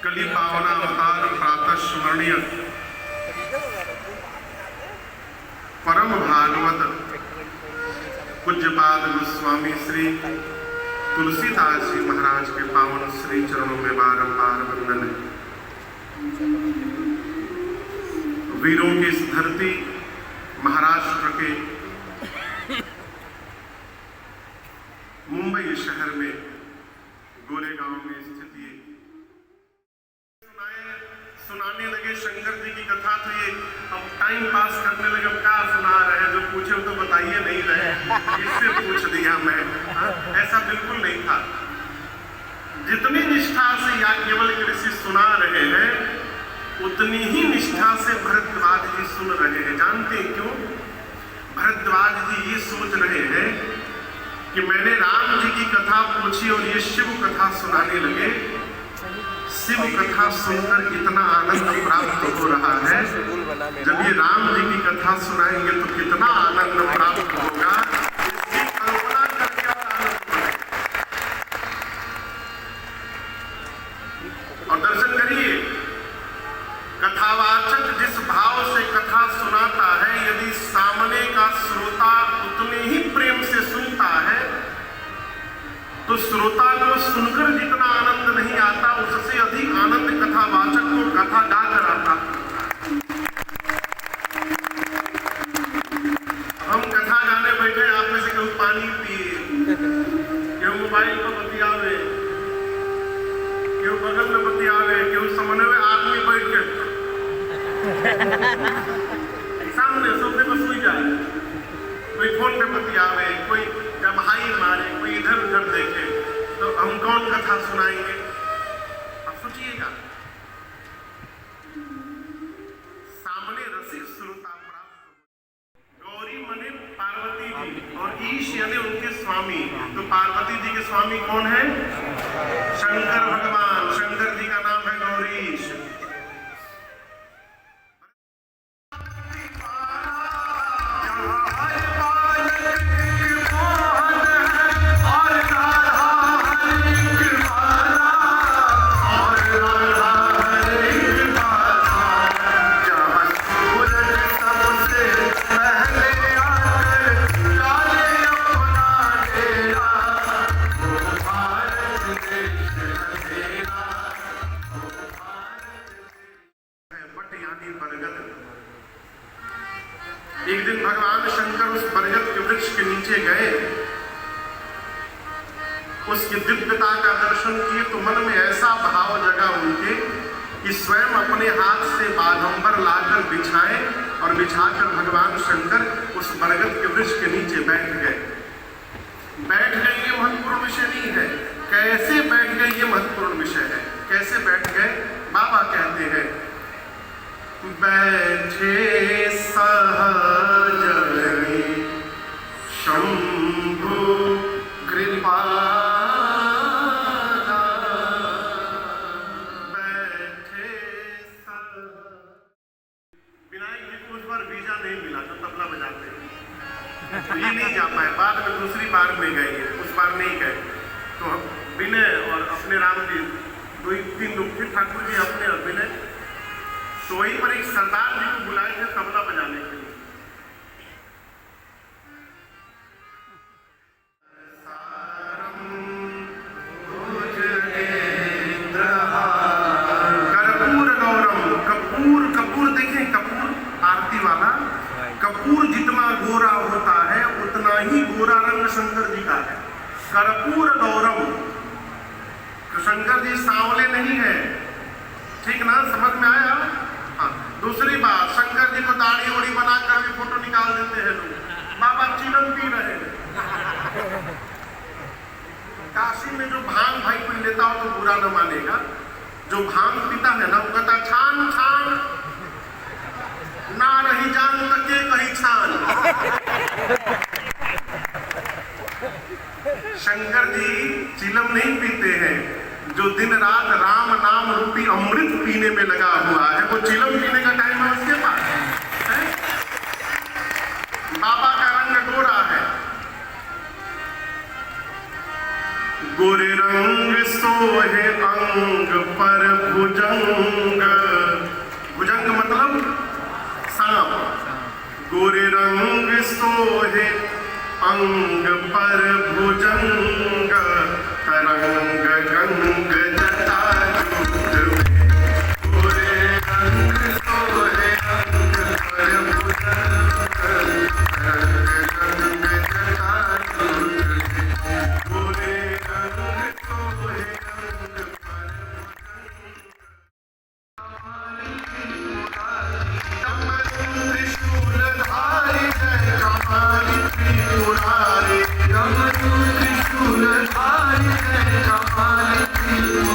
कली पावनावतार प्रातः स्मरणीय परम भागवत पूज्यपाद गोस्वामी श्री तुलसीदास जी महाराज के पावन श्री चरणों में बारंबार वंदन है। वीरों की इस धरती महाराष्ट्र के मुंबई शहर में गोरेगांव में स्थित ये सुनाने लगे शंकर जी की कथा। तो ये हम टाइम पास करने लगे, क्या सुना रहे, जो पूछे तो बताइए नहीं रहे, इससे पूछ दिया मैं। ऐसा बिल्कुल नहीं था। जितनी निष्ठा से याज्ञवल्क्य ऋषि सुना रहे हैं उतनी ही निष्ठा से भरद्वाज जी सुन रहे हैं। जानते हैं क्यों? भरद्वाज जी ये सोच रहे हैं कि मैंने राम जी की कथा पूछी और ये शिव कथा सुनाने लगे। शिव कथा सुनकर इतना आनंद प्राप्त हो रहा है, जब ये राम जी की कथा सुनाएंगे तो कितना आनंद प्राप्त होगा, इसकी कल्पना करके आनंद। और दर्शन करिए, कथावाचक जिस भाव से कथा सुनाता है, यदि सामने का श्रोता उतने ही प्रेम से सुनता है, तो श्रोता को सुनकर जितना आनंद नहीं आता, उससे अधिक आनंद कथावाचक को कथा गाकर आता। हम कथा गाने बैठे, आप में से केहू पानी पिए, केहू मोबाइल पर बतियावे, केहू बगल में बतियावे, केहू सामने में आदमी बैठ के सामने सोफे पर सोई जाए, कोई फोन पे बतियावे, कोई जमाई मारे, कोई इधर उधर देखे, तो हम कौन कथा सुनाएंगे? आप सोचिएगा। सामने रसिक श्रोता प्राप्त। गौरी मने पार्वती जी और ईश यानी उनके स्वामी। तो पार्वती जी के स्वामी कौन है? शंकर भगवान। शंकर जी का नाम है गौरीश। एक दिन भगवान शंकर उस बरगद के वृक्ष के नीचे गए, उसकी दिव्यता का दर्शन किए तो मन में ऐसा भाव जगा उनके कि स्वयं अपने हाथ से बाघंबर लाकर बिछाए और बिछाकर भगवान शंकर उस बरगद के वृक्ष के नीचे बैठ गए। बैठ गए ये महत्वपूर्ण विषय नहीं है, कैसे बैठ गए ये महत्वपूर्ण विषय है। कैसे बैठ गए? बाबा कहते हैं, बैठे सहज शंभु कृपा, बैठे विनायक जी को उस बार वीजा नहीं मिला जो तबला बजाते हैं, तो ये नहीं जा पाए। बाद में दूसरी बार में गए, उस बार नहीं गए। तो विनय और अपने राम जी, 2-3 लोग थे, ठाकुर जी अपने और विनय, तो वहीं पर एक सरदार जी को बुलाए थे तबला बजाने के लिए। कर्पूर गौरम, कपूर, कपूर देखें, कपूर आरती वाला, कपूर जितना गोरा होता है उतना ही गोरा रंग शंकर जी का है। कर्पूर गौरम, तो शंकर जी सांवले नहीं है, ठीक ना? समझ में आया? हाँ। दूसरी बात, शंकर जी को दाढ़ी उड़ी बनाकर भी फोटो निकाल देते हैं लोग। बाबा चिलम पी रहे हैं। काशी में जो भांग भाई कोई लेता हो तो बुरा न मानेगा, जो भांग पीता है ना वो कहता छान छान ना रही जान तके कहीं छान। शंकर जी चिलम नहीं पीते हैं, जो दिन रात राम नाम रूपी अमृत पीने में लगा हुआ है, वो चिलम पीने का टाइम है उसके पास है? बाबा का रंग गोरा है, गोरे रंग सोहे अंग पर भुजंग, भुजंग मतलब सांप। गोरे रंग सोहे अंग पर भुजंग, तरंग गंग जटा जुट में, गोरे रंग सोहे अंग पर भुजंग, तरंग गंग जटा जुट में, गोरे रंग सोहे अंग पर भुजंग, त्रिशूलधारी जय कमाली त्रिपुरारी, त्रिशूलधारी जय कमाली।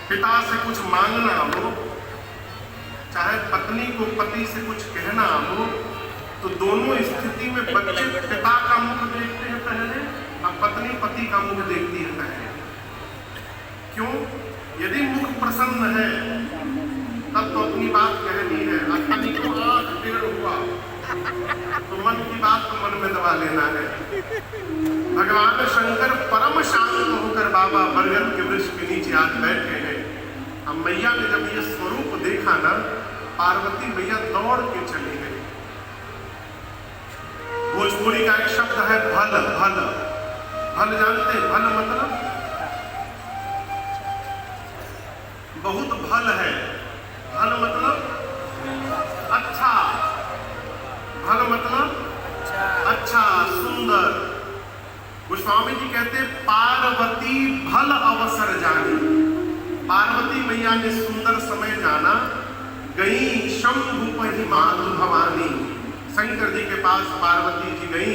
पिता से कुछ मांगना हो, चाहे पत्नी को पति से कुछ कहना हो, तो दोनों स्थिति में बच्चे पिता का मुख देखते हैं पहले और पत्नी पति का मुख देखती है पहले। क्यों? यदि मुख प्रसन्न है तब तो अपनी बात कहनी है, अपनी को आंख टेढ़ हुआ तो मन की बात को मन में दबा लेना है। भगवान शंकर परम शांत होकर बाबा बरगद के वृक्ष के नीचे आज बैठे हैं। अब मैया ने जब ये स्वरूप देखा ना, पार्वती मैया दौड़ के चली गई। भोजपुरी का एक शब्द है भल। भल भल जानते? भल मतलब बहुत भल है। भल मतलब अच्छा, भल मतलब अच्छा, सुंदर। गोस्वामी जी कहते पार्वती भल अवसर जानी। पार्वती मैया ने सुंदर समय जाना। गई शंभु पहि मातु भवानी। शंकर जी के पास पार्वती जी गई।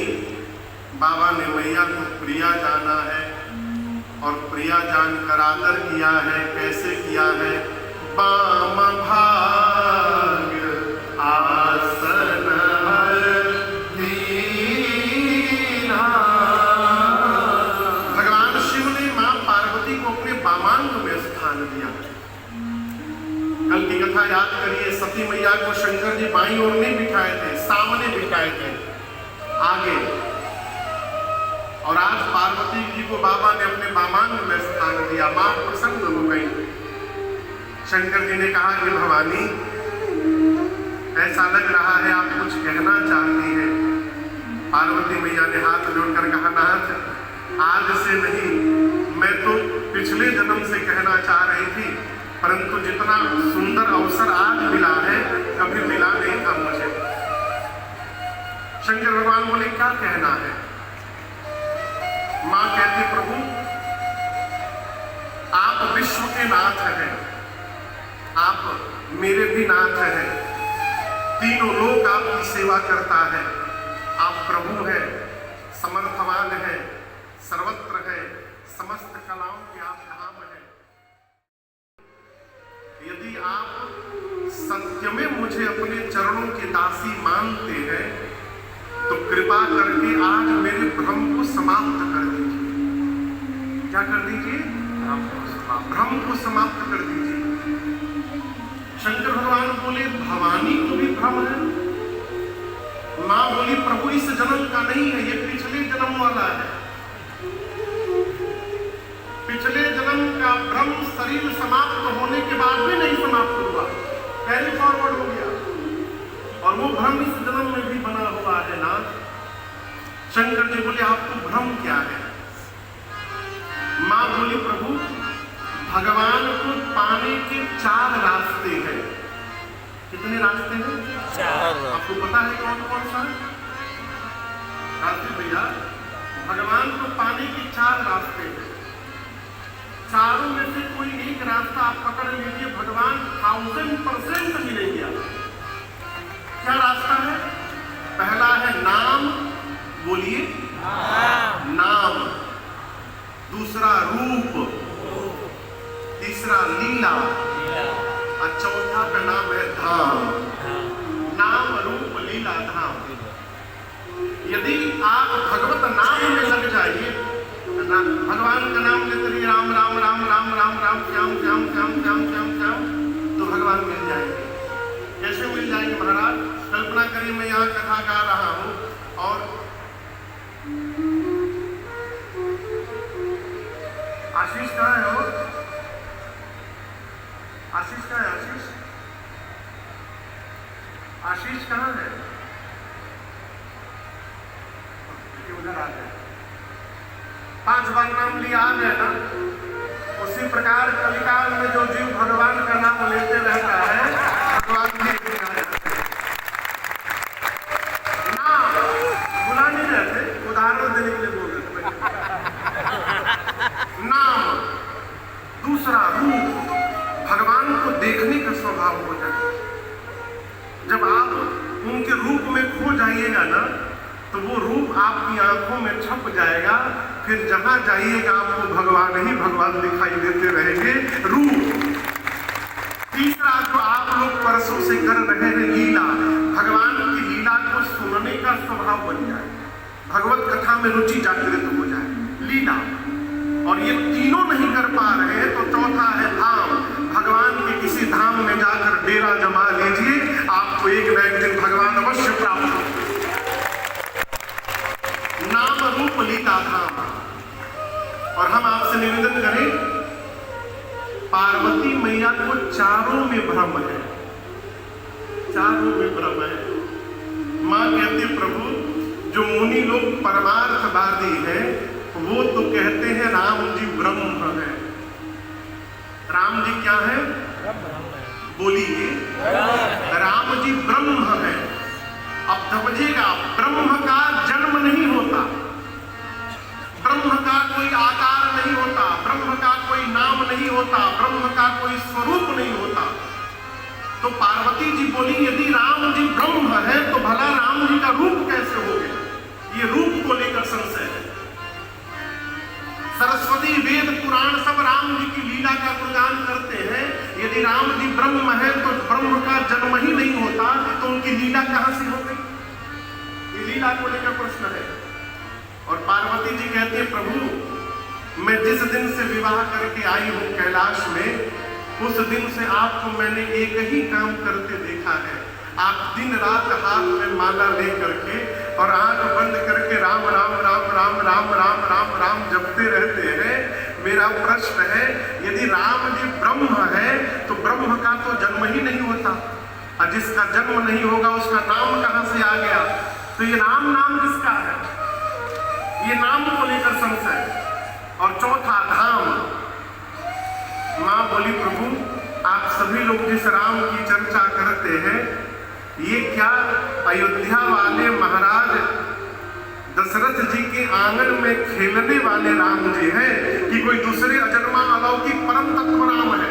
बाबा ने मैया को प्रिया जाना है और प्रिया जानकर आदर किया है। कैसे किया है? बाम भाग आसन दीना। भगवान शिव ने मां पार्वती को अपने बामांग में स्थान दिया। कल की कथा याद करिए, सती मैया को शंकर जी बाईं ओर नहीं बिठाए थे, सामने बिठाए थे, आगे। और आज पार्वती जी को बाबा ने अपने बामांग में स्थान दिया। मां प्रसन्न हो गई। शंकर जी ने कहा कि भवानी, ऐसा लग रहा है आप कुछ कहना चाहती हैं। पार्वती मैया ने हाथ जोड़कर कहा, नाथ, आज से नहीं, मैं तो पिछले जन्म से कहना चाह रही थी, परंतु जितना सुंदर अवसर आज मिला है कभी मिला नहीं था मुझे। शंकर भगवान बोले, क्या कहना है? मां कहती, प्रभु आप विश्व के नाथ हैं, आप मेरे भी नाथ हैं, तीनों लोक आपकी सेवा करता है। आप प्रभु हैं, समर्थवान हैं, सर्वत्र हैं, समस्त कलाओं के आप धाम हैं। यदि आप सत्य में मुझे अपने चरणों की दासी मानते हैं तो कृपा करके आज मेरे भ्रम को समाप्त कर दीजिए। क्या कर दीजिए? भ्रम को समाप्त कर दीजिए। शंकर भगवान बोले, भवानी को भी भ्रम है। मां बोली, प्रभु इस जन्म का नहीं है, ये पिछले जन्म वाला है। पिछले जन्म का भ्रम शरीर समाप्त होने के बाद भी नहीं समाप्त हुआ, कैरी फॉरवर्ड हो गया, और वो भ्रम इस जन्म में भी बना हुआ है ना। शंकर जी बोले, आपको भ्रम क्या है? मां बोली, प्रभु भगवान को पाने के 4 रास्ते हैं। कितने रास्ते हैं? 4। आपको पता है कौन कौन सा रास्ते? भैया, भगवान को पाने के 4 रास्ते हैं। चारों में से कोई एक रास्ता आप पकड़ लीजिए, भगवान 1000% मिलेंगे आपको। क्या रास्ता है? पहला है नाम, बोलिए नाम। दूसरा रूप, तीसरा लीला, और चौथा का नाम है धाम। नाम, रूप, लीला, धाम। यदि आप भगवत नाम में लग जाइए, भगवान का नाम लेते रहिए, राम राम राम राम राम राम श्याम श्याम श्याम श्याम श्याम श्याम, तो भगवान मिल जाएंगे। कैसे मिल जाएंगे महाराज? कल्पना करिए, मैं यहाँ कथा गा रहा हूँ और आशीष कहाँ है? वो आशीष कहाँ है? आशीष, आशीष कहाँ है? उधर आ गए। 5 बार नाम लिया आ गए ना। उसी प्रकार कलिकाल में जो जीव भगवान का नाम लेते रहता है, भगवान भी नाम बुला नहीं रहते, उदाहरण देने के लिए बोल रहे थे। नाम, दूसरा रूप, भगवान को देखने का स्वभाव हो जाए। जब आप उनके रूप में खो जाइएगा ना, तो वो रूप आपकी आंखों में छप जाएगा। फिर जहां जाइएगा आपको भगवान ही भगवान दिखाई देते रहेंगे। रूप, में रुचि जागृत हो जाए, लीला। और ये तीनों नहीं कर पा रहे हैं तो चौथा है धाम। भगवान के किसी धाम में जाकर डेरा जमा लीजिए, आपको एक न एक दिन भगवान अवश्य प्राप्त हो। नाम रूप लीला धाम। और हम आपसे निवेदन करें, पार्वती मैया को चारों में भ्रम है, चारों में भ्रम है। मां कहते प्रभु जो मुनि लोग परमार्थवादी हैं वो तो कहते हैं राम जी ब्रह्म है। राम जी क्या है? बोलिए, राम जी ब्रह्म है। अब समझिएगा, ब्रह्म का जन्म नहीं होता, ब्रह्म का कोई आकार नहीं होता, ब्रह्म का कोई नाम नहीं होता, ब्रह्म का कोई स्वरूप नहीं होता। तो पार्वती जी बोली यदि राम जी ब्रह्म है तो भला राम जी का रूप कैसे हो गया? ये रूप को लेकर संशय है। सरस्वती वेद पुराण सब राम जी की लीला का गुणगान करते हैं। यदि राम जी ब्रह्म है तो ब्रह्म का जन्म ही नहीं होता तो उनकी लीला कहां से हो गई? ये लीला को लेकर प्रश्न है। और पार्वती जी कहती है प्रभु मैं जिस दिन से विवाह करके आई हूं कैलाश में, उस दिन से आपको मैंने एक ही काम करते देखा है। आप दिन रात हाथ में माला ले करके और आंख बंद करके राम राम राम राम राम राम राम राम जपते रहते हैं। मेरा प्रश्न है, यदि राम जी ब्रह्म है तो ब्रह्म का तो जन्म ही नहीं होता, और जिसका जन्म नहीं होगा उसका नाम कहां से आ गया? तो ये राम नाम किसका है? ये नाम को लेकर संशय। और चौथा धाम। मां बोली प्रभु आप सभी लोग जिस राम की चर्चा करते हैं ये क्या अयोध्या वाले महाराज दशरथ जी के आंगन में खेलने वाले राम जी हैं कि कोई दूसरे अजन्मा अलौकिक परम तत्व राम है?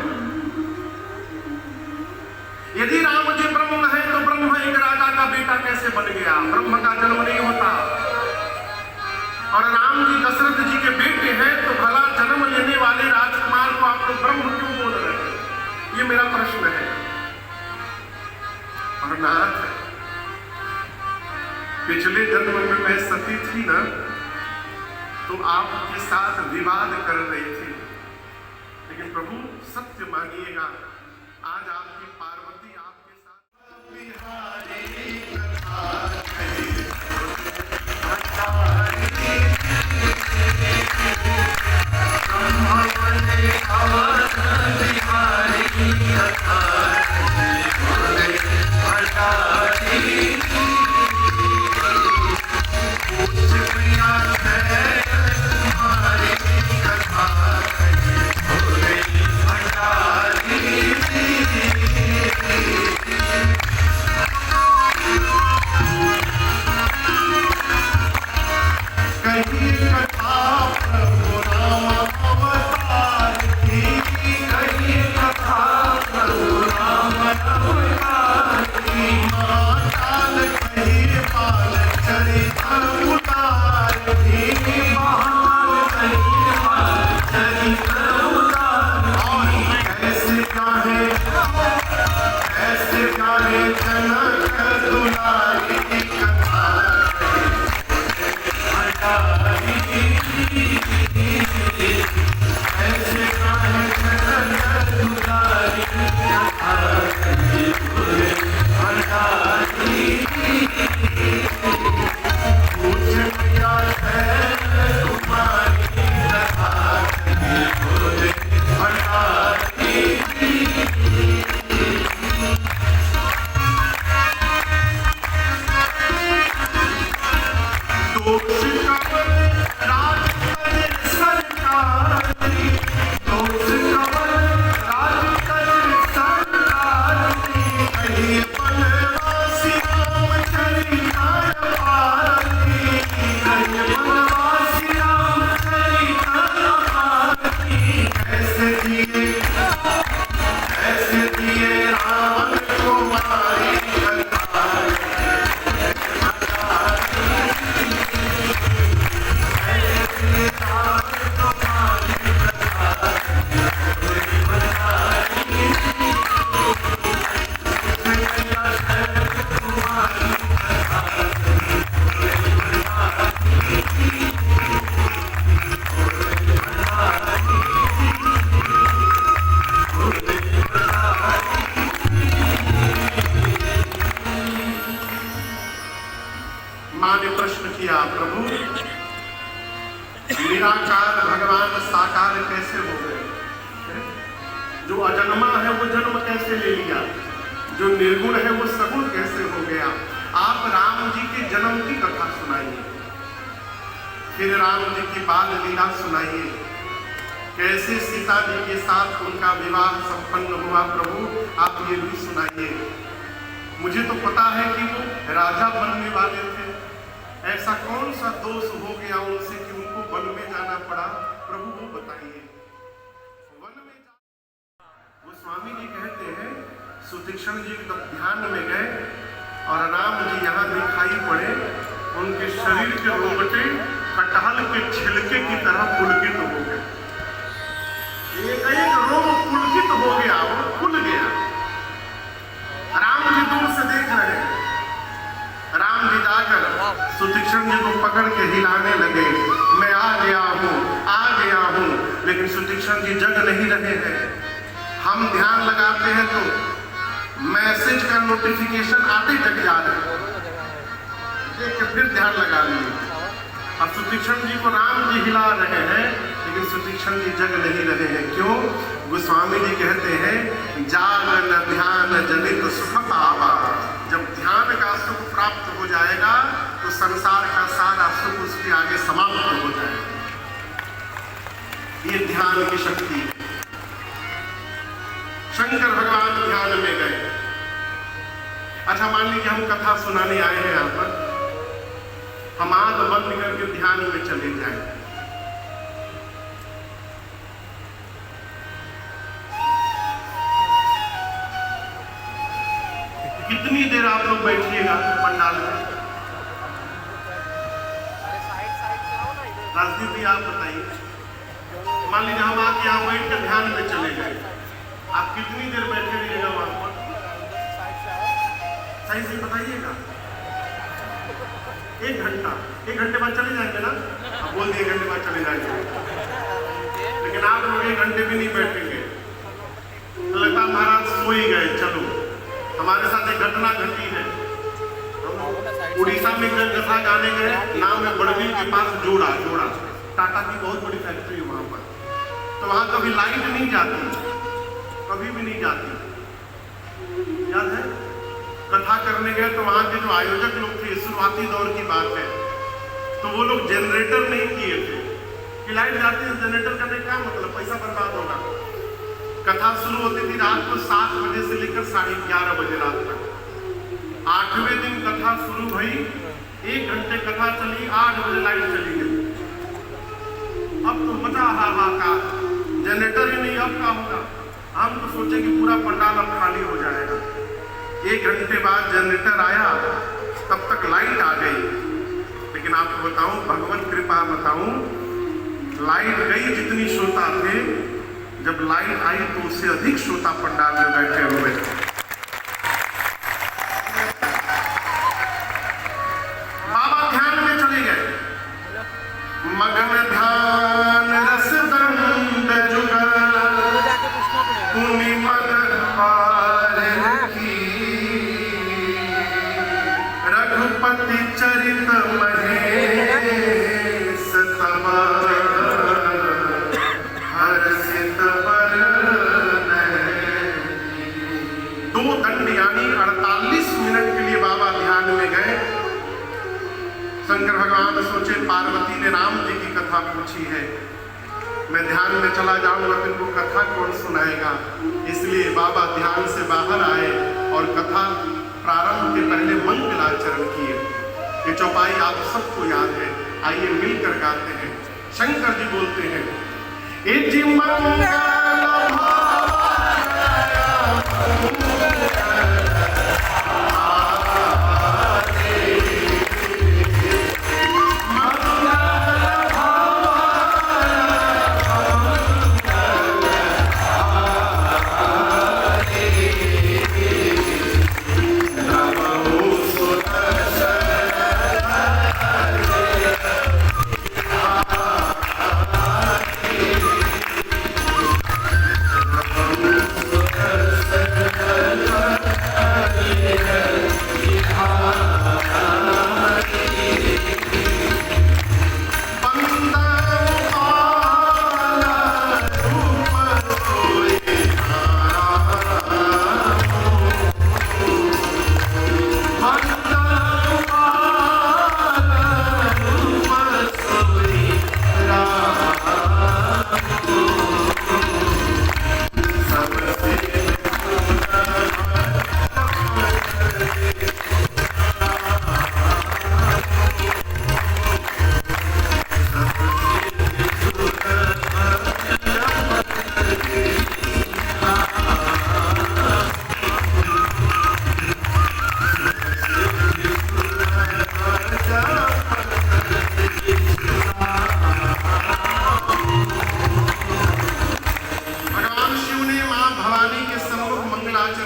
यदि राम जी ब्रह्म है तो ब्रह्म एक राजा का बेटा कैसे बन गया? ब्रह्म का जन्म नहीं होता। और राम जी दशरथ जी के बेटे हैं तो भला जन्म लेने वाले राजकुमार को आप लोग ब्रह्म क्यों बोल रहे हैं? ये मेरा प्रश्न है। और नाथ पिछले जन्म में मैं सती थी ना, तो आपके साथ विवाद कर रही थी, लेकिन प्रभु सत्य मानिएगा आज आपकी पार्वती आपके साथ बिहारी कथा जन्मा है वो जन्म कैसे ले लिया, जो निर्गुण है वो सगुण कैसे हो गया। आप राम जी के जन्म की कथा सुनाइए, फिर राम जी की बाल लीला सुनाइए, कैसे सीता जी के साथ उनका विवाह संपन्न हुआ। प्रभु आप ये भी सुनाइए। मुझे तो पता है कि वो राजा बनने वाले थे, ऐसा कौन सा दोष हो गया उनसे कि उनको वन में जाना पड़ा। प्रभु वो बताइए। वन में गोस्वामी जी कहते हैं सुतीक्षण जी जब ध्यान में गए और राम जी यहाँ दिखाई पड़े, उनके शरीर के रोंगटे कटहल के छिलके की तरह पुलकित हो गए। एक रोम पुलकित हो गया, वो खुल गया। राम जी दूर से देख रहे हैं। राम जी जाकर सुतीक्षण जी को पकड़ के हिलाने लगे, मैं आ गया हूँ, आ गया हूँ। लेकिन सुतीक्षण जी जग नहीं रहे हैं। हम ध्यान लगाते हैं तो मैसेज का नोटिफिकेशन आते जग जा रहे हैं, देख के फिर ध्यान लगा लिए। अब सुतीक्षण जी को राम जी हिला रहे हैं, लेकिन सुतीक्षण जी जग नहीं रहे हैं। क्यों? गोस्वामी जी कहते हैं जागन ध्यान जनित सुख पावा। जब ध्यान का सुख प्राप्त हो जाएगा तो संसार का सारा सुख उसके आगे समाप्त हो जाएगा। ये ध्यान की शक्ति है। शंकर भगवान ध्यान में गए। अच्छा मान लीजिए हम कथा सुनाने आए हैं यहाँ पर, हम आंख बंद करके ध्यान में चले जाएं। कितनी देर आप लोग बैठिएगा पंडाल में? राजदीप भी आप बताइए। मान लीजिए हम आके यहाँ बैठ कर ध्यान में चले गए, आप कितनी देर बैठे रहिएगा वहां पर? सही से बताइएगा। 1 घंटा। 1 घंटे बाद चले जाएंगे ना? आप बोल दिए 1 घंटे बाद चले जाएंगे, लेकिन आप लोग 1 घंटे भी नहीं बैठेंगे तो लगता महाराज सो ही गए। चलो हमारे साथ एक घटना घटी है। उड़ीसा में कथा गाने गए, नाम है बड़वी के पास जोड़ा। टाटा की बहुत बड़ी फैक्ट्री है वहां पर। तो वहां कभी लाइट नहीं जाती, कभी भी नहीं जाती। याद है कथा करने गए तो वहां के जो आयोजक लोग थे, शुरुआती दौर की बात है, तो वो लोग जनरेटर नहीं किए थे कि लाइट जाती है जनरेटर करने का मतलब पैसा बर्बाद होगा। कथा शुरू होती थी रात को 7 बजे से लेकर 11:30 बजे रात तक। 8वें दिन कथा शुरू हुई, 1 घंटे कथा चली, 8 बजे लाइट चली गई। अब तो मजा हाहाकार, जनरेटर ही नहीं, अब क्या होगा? हम तो सोचे कि पूरा पंडाल अब खाली हो जाएगा। 1 घंटे बाद जनरेटर आया, तब तक लाइट आ गई। लेकिन आपको बताऊं, भगवत कृपा बताऊं, लाइट गई जितनी श्रोता थे, जब लाइट आई तो उससे अधिक श्रोता पंडाल में बैठे हुए थे। बाबा ध्यान में चले गए, मगन ध्यान रस दंड जुगल पुनि मन पार की, रघुपति चरित महेश तब हर्षित यानी 48 मिनट के लिए बाबा ध्यान में गए। शंकर भगवान सोचे पार्वती ने राम जी की कथा पूछी है, मैं ध्यान में चला जाऊंगा तो इनको कथा कौन सुनाएगा। इसलिए बाबा ध्यान से बाहर आए और कथा प्रारंभ के पहले मंगलाचरण किए। ये चौपाई आप सबको याद है, आइए मिलकर गाते हैं। शंकर जी बोलते हैं,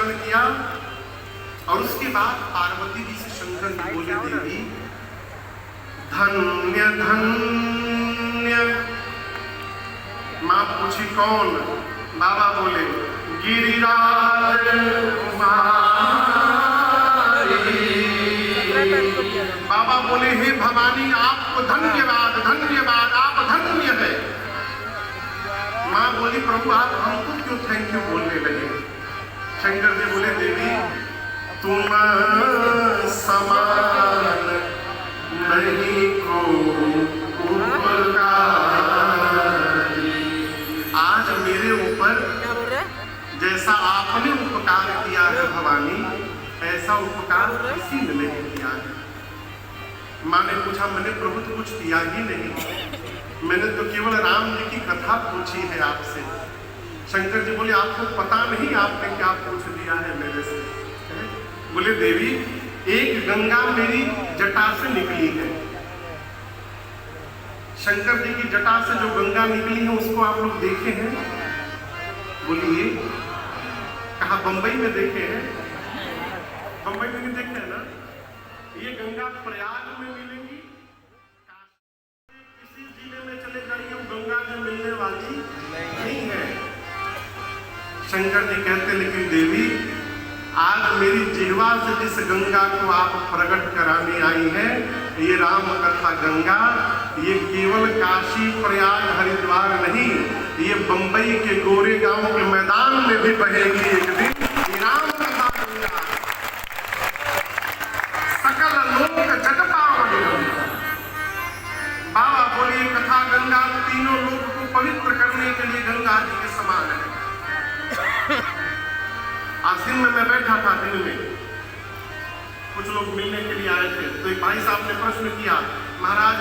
स्नान किया और उसके बाद पार्वती जी से शंकर जी बोले, देवी धन्य धन्य। माँ पूछी कौन? बाबा बोले गिरिराज कुमारी। बाबा बोले हे भवानी आपको धन्यवाद धन्यवाद, आप धन्य है। माँ बोली प्रभु आप हमको क्यों थैंक यू बोलने लगे? शंकर जी बोले देवी तुम समान नहीं को उपकारी। आज मेरे ऊपर जैसा आपने उपकार किया है भवानी, ऐसा उपकार किसी ने नहीं किया है। माँ ने पूछा मैंने प्रभु तो कुछ किया ही नहीं, मैंने तो केवल राम जी की कथा पूछी है आपसे। शंकर जी बोले आपको पता नहीं आपने क्या पूछ लिया है मेरे से? बोले देवी एक गंगा मेरी जटा से निकली है। शंकर जी की जटा से जो गंगा निकली है उसको आप लोग देखे हैं? बोलिए। कहा बंबई में देखे हैं? बंबई में नहीं देखे हैं ना? ये गंगा प्रयाग में मिलेंगी, किसी जिले में चले जाइए वो गंगा जो मिलने वाली नहीं है। शंकर जी कहते लेकिन देवी आज मेरी जिह्वा से जिस गंगा को आप प्रकट कराने आई हैं, ये राम कथा गंगा, ये केवल काशी प्रयाग हरिद्वार नहीं, ये बंबई के गोरेगांव के मैदान में भी बहेगी एक दिन। ये राम कथा गंगा सकल लोक जग पावन गंगा। बाबा बोली कथा गंगा तीनों लोक को पवित्र करने के लिए गंगा जी के समान है। आज दिन में मैं बैठा था, दिन में कुछ लोग मिलने के लिए आए थे, तो एक भाई साहब ने प्रश्न किया महाराज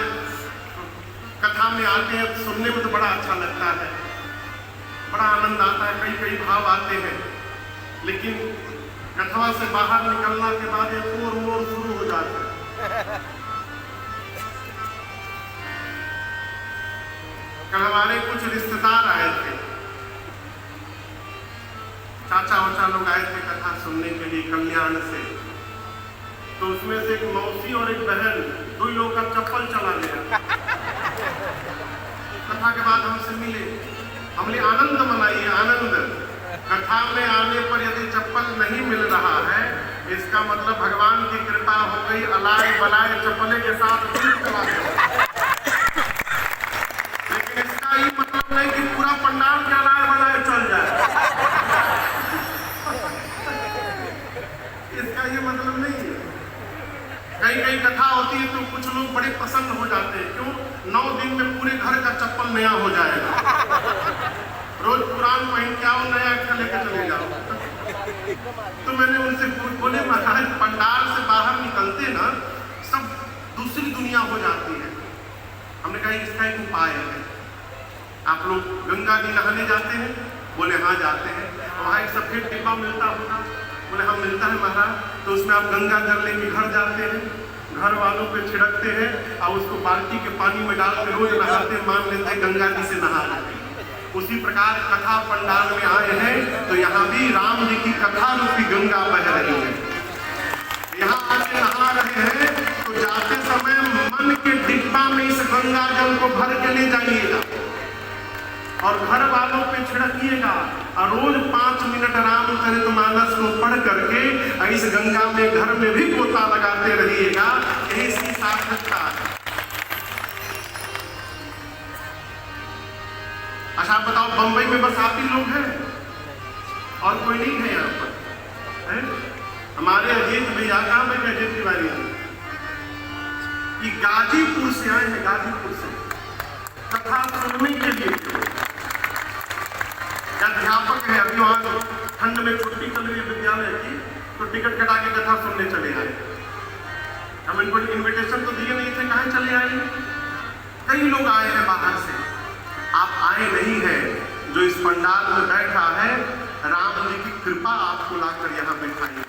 कथा में आते हैं सुनने में तो बड़ा अच्छा लगता है, बड़ा आनंद आता है, कई कई भाव आते हैं, लेकिन कथा से बाहर निकलना के बाद ये शोर मोर शुरू हो जाता है। कल हमारे कुछ रिश्तेदार आए थे, चाचा वाचा लोग आए थे कथा सुनने के लिए कल्याण से। तो उसमें से एक मौसी और एक बहन, दो लोग का चप्पल चला गया। कथा के बाद हमसे मिले, हमने आनंद मनाइए आनंद। कथा में आने पर यदि चप्पल नहीं मिल रहा है इसका मतलब भगवान की कृपा हो गई, अलाय बलाय चप्पले के साथ चला गया। लेकिन इसका ये मतलब नहीं कि पूरा पंडाल के अलाय बलाय चल जाए, इसका ये मतलब नहीं है। कई कई कथा होती है तो कुछ लोग बड़े प्रसन्न हो जाते हैं, क्यों? 9 दिन में पूरे घर का चप्पल नया हो जाएगा। रोज पुरान पहन के आओ, नया अच्छा लेकर चले जाओ। तो मैंने उनसे बोले महाराज पंडाल से बाहर निकलते ना सब दूसरी दुनिया हो जाती है। हमने कहा इसका एक उपाय है, आप लोग गंगा जी नहाने जाते हैं? बोले हाँ जाते हैं। वहाँ एक सफेद डिब्बा मिलता होगा? बोले हाँ मिलता है महाराज। तो उसमें आप गंगा जल लेके घर जाते हैं, घर वालों पे छिड़कते हैं और उसको बाल्टी के पानी में डाल के रोज नहाते हैं, मान लेते हैं गंगा जी से नहा रहे हैं। उसी प्रकार कथा पंडाल में आए हैं तो यहाँ भी राम जी की कथा रूपी गंगा बह रही है। यहाँ आके नहा रहे हैं तो जाते समय मन के डिब्बा में इस गंगा जल को भर के ले जाइएगा और घर वालों पे छिड़किएगा और रोज 5 मिनट रामचरितमानस को पढ़ करके इस गंगा में घर में भी पोता लगाते रहिएगा। यही इसकी सार्थकता है। अच्छा आप बताओ बंबई में बस आप ही लोग हैं और कोई नहीं है यहाँ पर? है? हमारे अजीत भैया कहाँ में अजीत तिवारी कि गाजीपुर से आए हैं, गाजीपुर से कथा सुनने के लिए। अध्यापक है, अभी वहां ठंड में छुट्टी चल रही है विद्यालय की, तो टिकट कटा के कथा सुनने चले आए। हम इनको इनविटेशन तो दिए नहीं थे, कहाँ चले आए? कई लोग आए हैं बाहर से, आप आए नहीं हैं। जो इस पंडाल में बैठा है राम जी की कृपा आपको लाकर यहाँ बैठाई।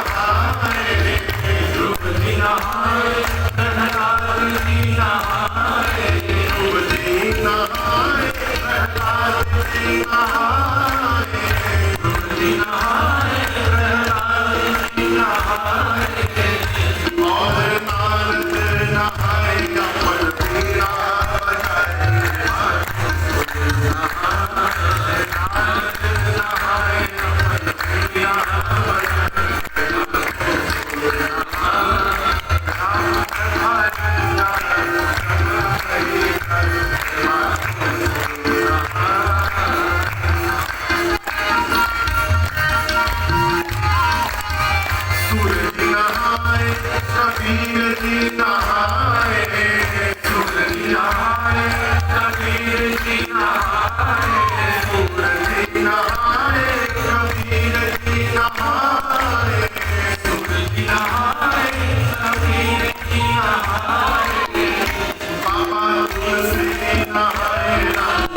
नहाए, ध्रुव जी नहाए, प्रहलाद जी नहाए, ध्रुव जी नहाए, प्रहलाद जी नहाए, ध्रुव जी नहाए, प्रहलाद जी नहाए, और नारद नहाए अपन वीणा बजाए, सूरज नहाए, कबीर जी नहाए, सूरज नहाए, कबीर जी नहाए, सूरज नहाए, कबीर जी नहाए, सूरज नहाए, कबीर जी नहाए, बाबा तुलसी नहाए, राम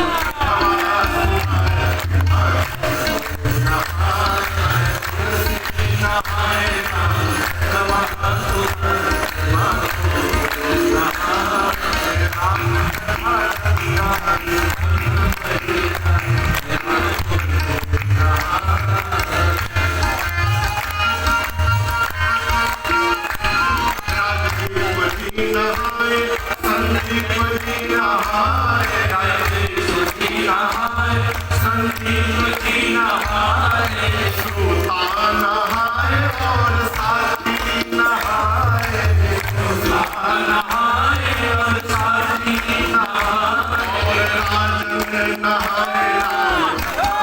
राजदीप जी नहाए, संदीप जी नहाए, राजदीप जी नहाए, संदीप जी नहाए, श्रोता नहाए और साथी नहाए, श्रोता नहाए और साथी नहाए, और राजन नहाए, राम